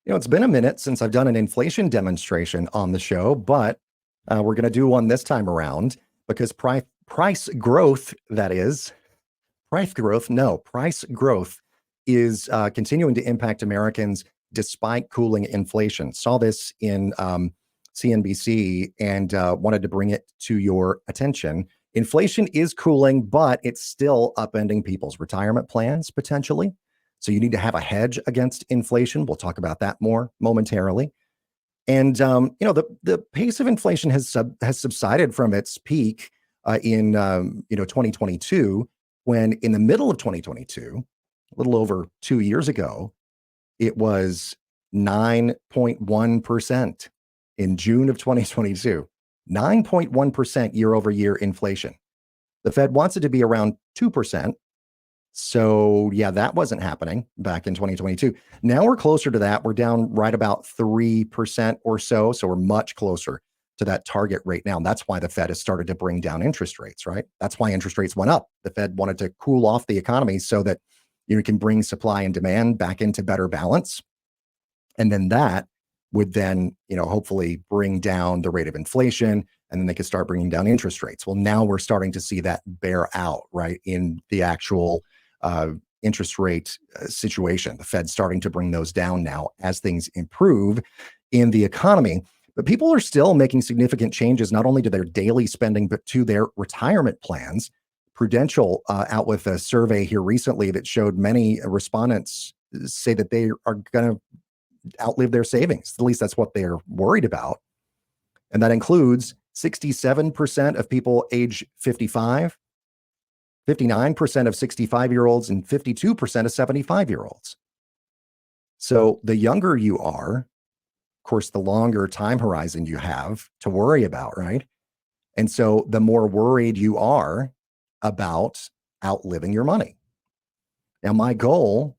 It's been a minute since I've done an inflation demonstration on the show, but we're going to do one this time around because price growth, that is, price growth is continuing to impact Americans despite cooling inflation. Saw this in CNBC and wanted to bring it to your attention. Inflation is cooling, but it's still upending people's retirement plans potentially. So you need to have a hedge against inflation. We'll talk about that more momentarily. And the pace of inflation has subsided from its peak in 2022, when in the middle of 2022, a little over 2 years ago, it was 9.1% in June of 2022. 9.1% year over year inflation. The Fed wants it to be around 2%. So yeah, that wasn't happening back in 2022. Now we're closer to that. We're down right about 3% or so. So we're much closer to that target rate now. And that's why the Fed has started to bring down interest rates, right? That's why interest rates went up. The Fed wanted to cool off the economy so that you can bring supply and demand back into better balance. And then that would then, hopefully bring down the rate of inflation, and then they could start bringing down interest rates. Well, now we're starting to see that bear out, right, in the actual interest rate situation. The Fed's starting to bring those down now as things improve in the economy. But people are still making significant changes, not only to their daily spending, but to their retirement plans. Prudential out with a survey here recently that showed many respondents say that they are going to outlive their savings. At least that's what they're worried about. And that includes 67% of people age 55, 59% of 65-year-olds, and 52% of 75-year-olds. So the younger you are, of course, the longer time horizon you have to worry about, right? And so the more worried you are about outliving your money. Now, my goal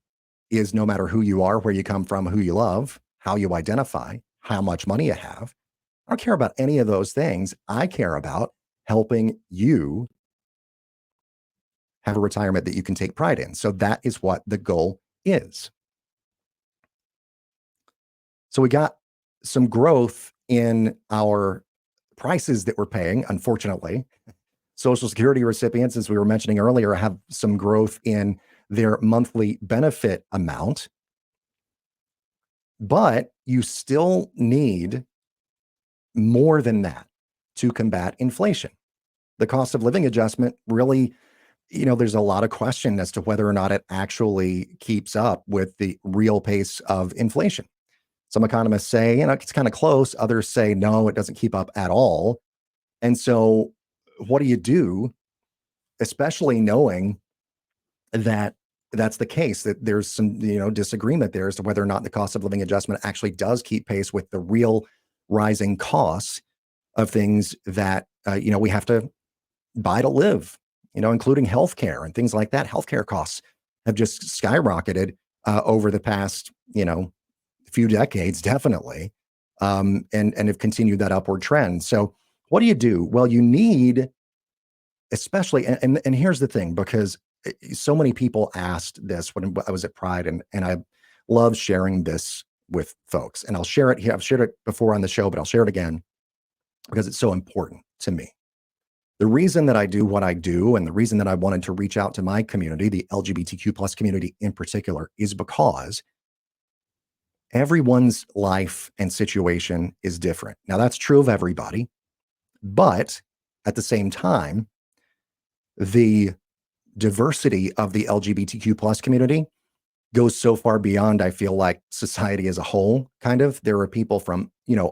is, no matter who you are, where you come from, who you love, how you identify, how much money you have, I don't care about any of those things. I care about helping you have a retirement that you can take pride in. So that is what the goal is. So we got some growth in our prices that we're paying, unfortunately. Social Security recipients, as we were mentioning earlier, have some growth in their monthly benefit amount. But you still need more than that to combat inflation. The cost of living adjustment really, there's a lot of question as to whether or not it actually keeps up with the real pace of inflation. Some economists say, it's kind of close. Others say, no, it doesn't keep up at all. And so what do you do, especially knowing that that's the case, that there's some, disagreement there as to whether or not the cost of living adjustment actually does keep pace with the real rising costs of things that, we have to buy to live, including healthcare and things like that. Healthcare costs have just skyrocketed over the past, few decades, definitely, and have continued that upward trend. So what do you do? Well, you need, especially, and here's the thing, because so many people asked this when I was at Pride, and I love sharing this with folks, and I'll share it here. I've shared it before on the show, but I'll share it again because it's so important to me. The reason that I do what I do, and the reason that I wanted to reach out to my community, the LGBTQ plus community in particular, is because everyone's life and situation is different. Now, that's true of everybody, but at the same time, the diversity of the LGBTQ plus community goes so far beyond, I feel like, society as a whole, kind of. There are people from,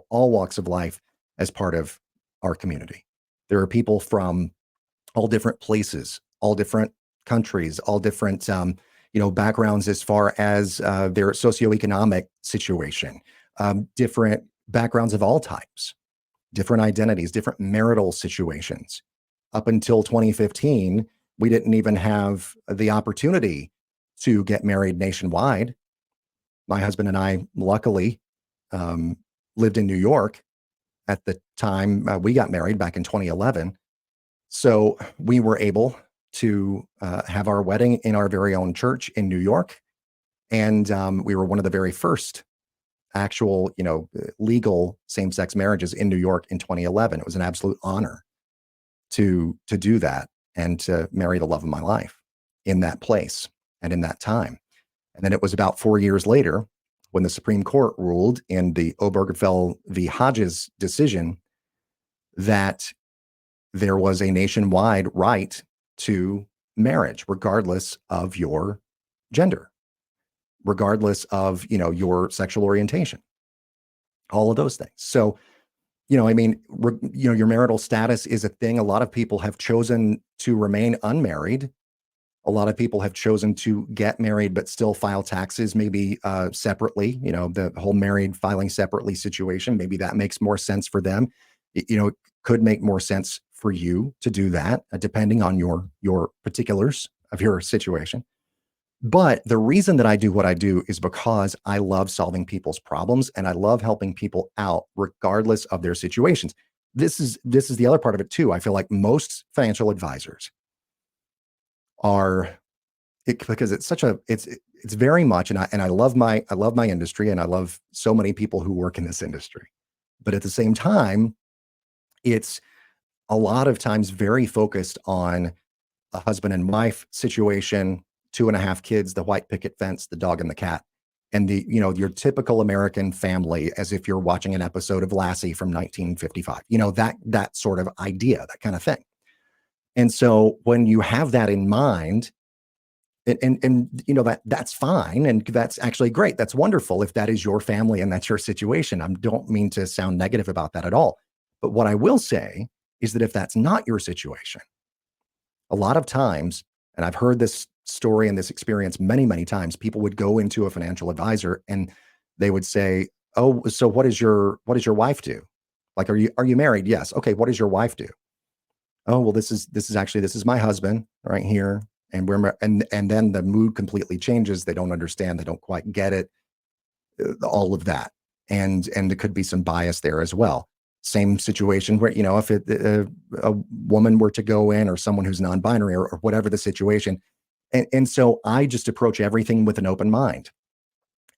all walks of life as part of our community. There are people from all different places, all different countries, all different, backgrounds as far as their socioeconomic situation, different backgrounds of all types, different identities, different marital situations. Up until 2015, we didn't even have the opportunity to get married nationwide. My husband and I, luckily, lived in New York at the time we got married back in 2011. So we were able to have our wedding in our very own church in New York. And we were one of the very first actual, legal same-sex marriages in New York in 2011. It was an absolute honor to do that and to marry the love of my life in that place and in that time. And then it was about 4 years later when the Supreme Court ruled in the Obergefell v. Hodges decision that there was a nationwide right to marriage, regardless of your gender, regardless of, your sexual orientation, all of those things. So, your marital status is a thing. A lot of people have chosen to remain unmarried. A lot of people have chosen to get married, but still file taxes, maybe separately, the whole married filing separately situation. Maybe that makes more sense for them. It could make more sense for you to do that, depending on your particulars of your situation. But the reason that I do what I do is because I love solving people's problems and I love helping people out regardless of their situations. This is the other part of it too. I feel like most financial advisors are because it's very much, and I love my industry and I love so many people who work in this industry. But at the same time, it's a lot of times very focused on a husband and wife situation, 2.5 kids, the white picket fence, the dog and the cat, and your typical American family, as if you're watching an episode of Lassie from 1955, that sort of idea, that kind of thing. And so when you have that in mind, that's fine. And that's actually great. That's wonderful if that is your family and that's your situation. I don't mean to sound negative about that at all. But what I will say is that if that's not your situation, a lot of times, and I've heard this story and this experience many, many times, people would go into a financial advisor and they would say, "Oh, so what does your wife do? Like, are you married? Yes. Okay. What does your wife do? Oh, well, this is my husband right here." And and then the mood completely changes. They don't understand. They don't quite get it. All of that. And there could be some bias there as well. Same situation where, if a woman were to go in, or someone who's non-binary, or whatever the situation. And so I just approach everything with an open mind,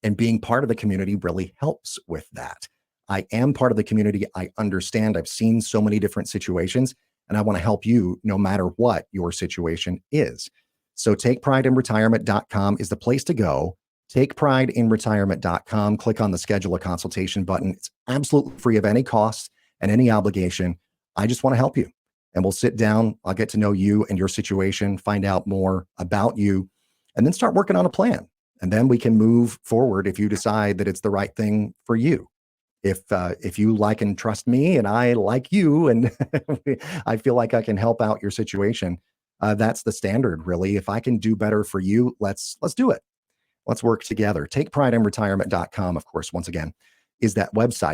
and being part of the community really helps with that. I am part of the community. I understand. I've seen so many different situations, and I want to help you no matter what your situation is. So takeprideinretirement.com is the place to go. Takeprideinretirement.com. Click on the schedule a consultation button. It's absolutely free of any cost and any obligation. I just want to help you. And we'll sit down. I'll get to know you and your situation, find out more about you, and then start working on a plan. And then we can move forward if you decide that it's the right thing for you. If you like and trust me, and I like you, and I feel like I can help out your situation, that's the standard, really. If I can do better for you, let's do it. Let's work together. TakePrideInRetirement.com, of course, once again, is that website.